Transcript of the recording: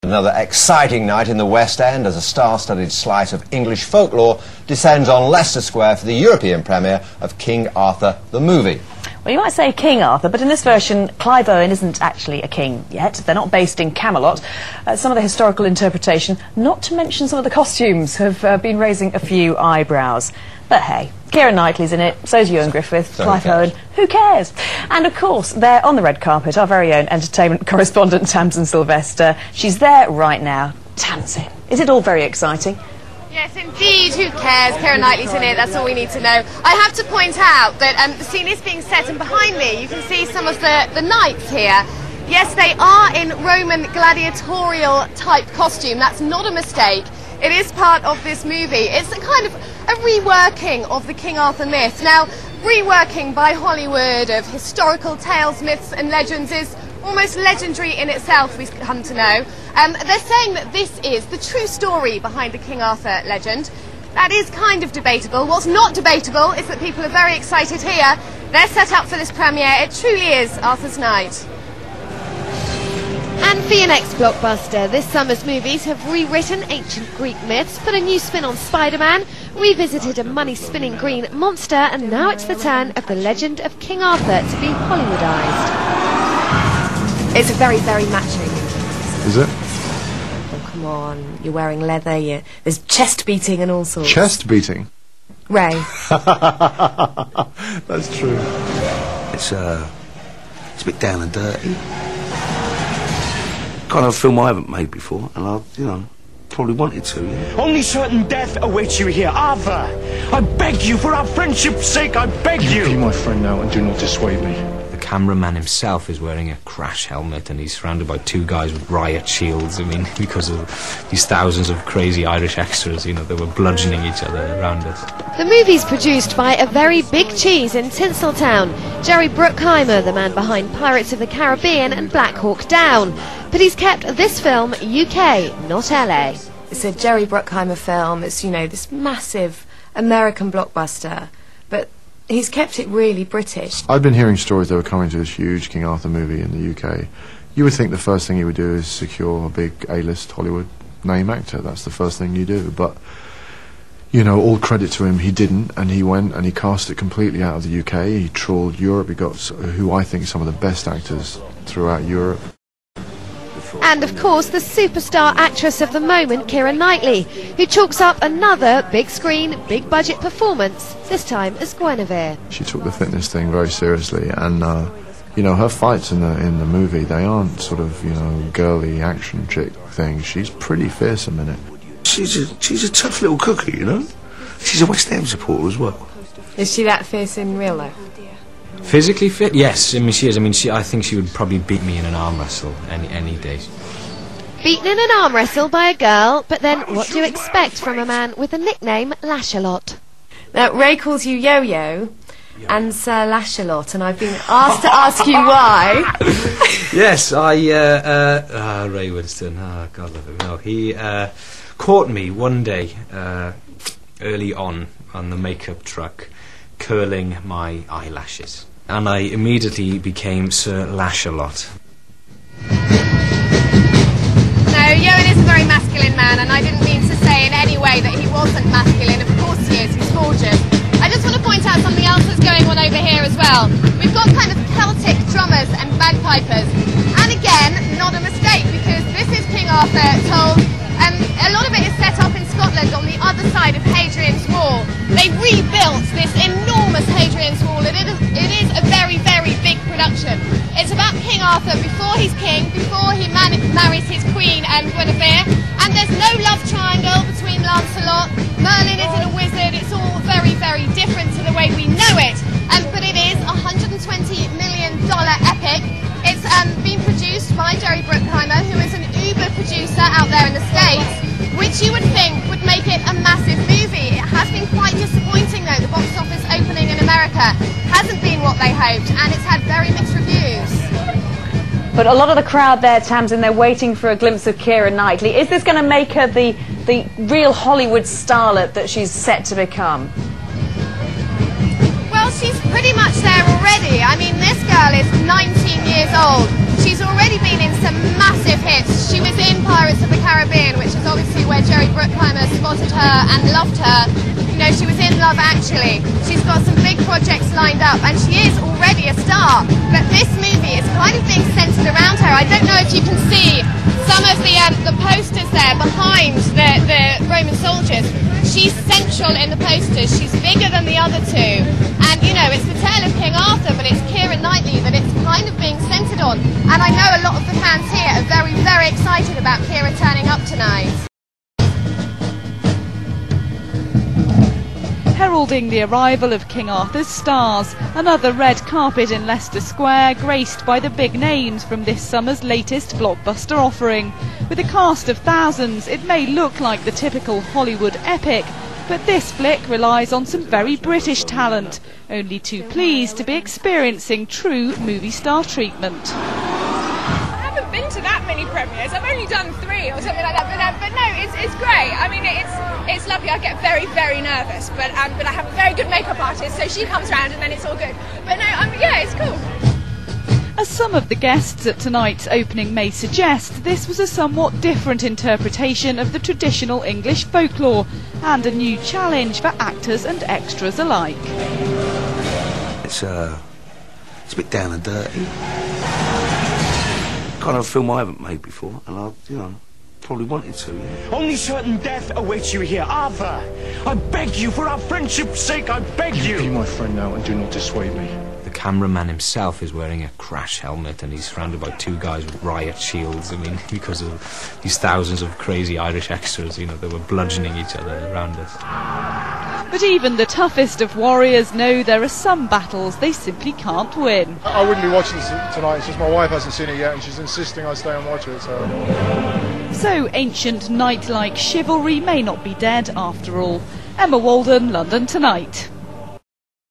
Another exciting night in the West End as a star-studded slice of English folklore descends on Leicester Square for the European premiere of King Arthur the movie. Well, you might say King Arthur, but in this version, Clive Owen isn't actually a king yet. They're not based in Camelot. Some of the historical interpretation, not to mention some of the costumes, have been raising a few eyebrows. But hey, Keira Knightley's in it, so's Ewan Griffith, Clive Owen, who cares? And of course, there on the red carpet, our very own entertainment correspondent Tamsin Sylvester. She's there right now. Tamsin, is it all very exciting? Yes, indeed. Who cares? Keira Knightley's in it. That's all we need to know. I have to point out that the scene is being set, and behind me you can see some of the knights here. Yes, they are in Roman gladiatorial type costume. That's not a mistake. It is part of this movie. It's a kind of a reworking of the King Arthur myth. Now, reworking by Hollywood of historical tales, myths and legends is almost legendary in itself, we've come to know. They're saying that this is the true story behind the King Arthur legend. That is kind of debatable. What's not debatable is that people are very excited here. They're set up for this premiere. It truly is Arthur's Night. And for your next blockbuster, this summer's movies have rewritten ancient Greek myths, put a new spin on Spider-Man, revisited a money-spinning green monster, and now it's the turn of the legend of King Arthur to be Hollywoodized. It's very, very matching. Is it? Oh, come on. You're wearing leather, there's chest beating and all sorts. Chest beating? Ray. That's true. It's a bit down and dirty. Kind of a film I haven't made before, and I, probably wanted to, yeah. Only certain death awaits you here, Arthur. I beg you, for our friendship's sake, I beg you. Be my friend now and do not dissuade me. The cameraman himself is wearing a crash helmet, and he's surrounded by two guys with riot shields. I mean, because of these thousands of crazy Irish extras, they were bludgeoning each other around us. The movie's produced by a very big cheese in Tinseltown, Jerry Bruckheimer, the man behind Pirates of the Caribbean and Black Hawk Down. But he's kept this film UK, not LA. It's a Jerry Bruckheimer film. It's, this massive American blockbuster, but he's kept it really British. I'd been hearing stories they were coming to this huge King Arthur movie in the UK. You would think the first thing he would do is secure a big A-list Hollywood name actor. That's the first thing you do. But, all credit to him, he didn't, and he went and he cast it completely out of the UK. He trawled Europe. He got who I think some of the best actors throughout Europe. And of course the superstar actress of the moment, Keira Knightley, who chalks up another big screen, big budget performance, this time as Guinevere. She took the fitness thing very seriously, and her fights in the movie, they aren't sort of girly action chick things. She's pretty fearsome in it. She's a tough little cookie, She's a West Ham supporter as well. Is she that fierce in real life? Physically fit? Yes, she is. I think she would probably beat me in an arm wrestle any day. Beaten in an arm wrestle by a girl, but then what do you expect from a man with the nickname Lash-a-Lot? Now, Ray calls you Yo-Yo and Sir Lash-a-Lot, and I've been asked to ask you why. Yes, Ray Winstone, God love him. No, he caught me one day early on the makeup truck curling my eyelashes, and I immediately became Sir Lash-a-Lot. No, Ewan is a very masculine man, and I didn't mean to say in any way that he wasn't masculine. Of course he is, he's gorgeous. I just want to point out something else that's going on over here as well. We've got kind of Celtic drummers and bagpipers, and again, not a mistake, because this is King Arthur told, and a lot of it is set up in Scotland on the other side of Hadrian's Wall. They rebuilt this enormous Hadrian's Wall, and it is a very, very big production. It's about King Arthur before he's king, before he marries his queen and Guinevere, and there's no love triangle between Lancelot. Merlin isn't a wizard. It's all very, very different to the way we know it, but it is a $120 million epic. It's been produced by Jerry Bruckheimer, who is an Uber producer out there in the States, which you would think would make it a massive movie. It has been quite disappointing though. The box office opening in America hasn't been what they hoped, and it's had very mixed reviews. But a lot of the crowd there, Tamsin, they're waiting for a glimpse of Keira Knightley. Is this going to make her the real Hollywood starlet that she's set to become? Well, she's pretty much there already. I mean, this girl is 19 years old. She's already been in some massive hits. She was in Pirates of where Jerry Bruckheimer spotted her and loved her. You know, she was in Love Actually. She's got some big projects lined up, and she is already a star. But this movie is kind of being centred around her. I don't know if you can see some of the posters there behind the Roman soldiers. She's central in the posters. She's bigger than the other two. And, you know, it's the tale of King Arthur, but it's Keira Knightley that it's kind of being centred on. And I know a lot of the fans here are very, very excited about Keira turning up tonight. Heralding the arrival of King Arthur's stars, another red carpet in Leicester Square graced by the big names from this summer's latest blockbuster offering. With a cast of thousands, it may look like the typical Hollywood epic, but this flick relies on some very British talent, only too pleased to be experiencing true movie star treatment. I haven't been to that many premieres. I've only done 3 or something like that, but no, it's great. I mean, it's lovely. I get very, very nervous, but I have a very good makeup artist, so she comes round and then it's all good. But no, yeah, it's cool. As some of the guests at tonight's opening may suggest, this was a somewhat different interpretation of the traditional English folklore and a new challenge for actors and extras alike. It's a bit down and dirty. Kind of a film I haven't made before, and I, you know, probably wanted to. Yeah. Only certain death awaits you here, Arthur. I beg you, for our friendship's sake, I beg you. Be my friend now and do not dissuade me. The cameraman himself is wearing a crash helmet, and he's surrounded by 2 guys with riot shields. I mean, because of these thousands of crazy Irish extras, you know, they were bludgeoning each other around us. But even the toughest of warriors know there are some battles they simply can't win. I wouldn't be watching this tonight, it's just my wife hasn't seen it yet and she's insisting I stay and watch it, So ancient knight-like chivalry may not be dead after all. Emma Walden, London Tonight.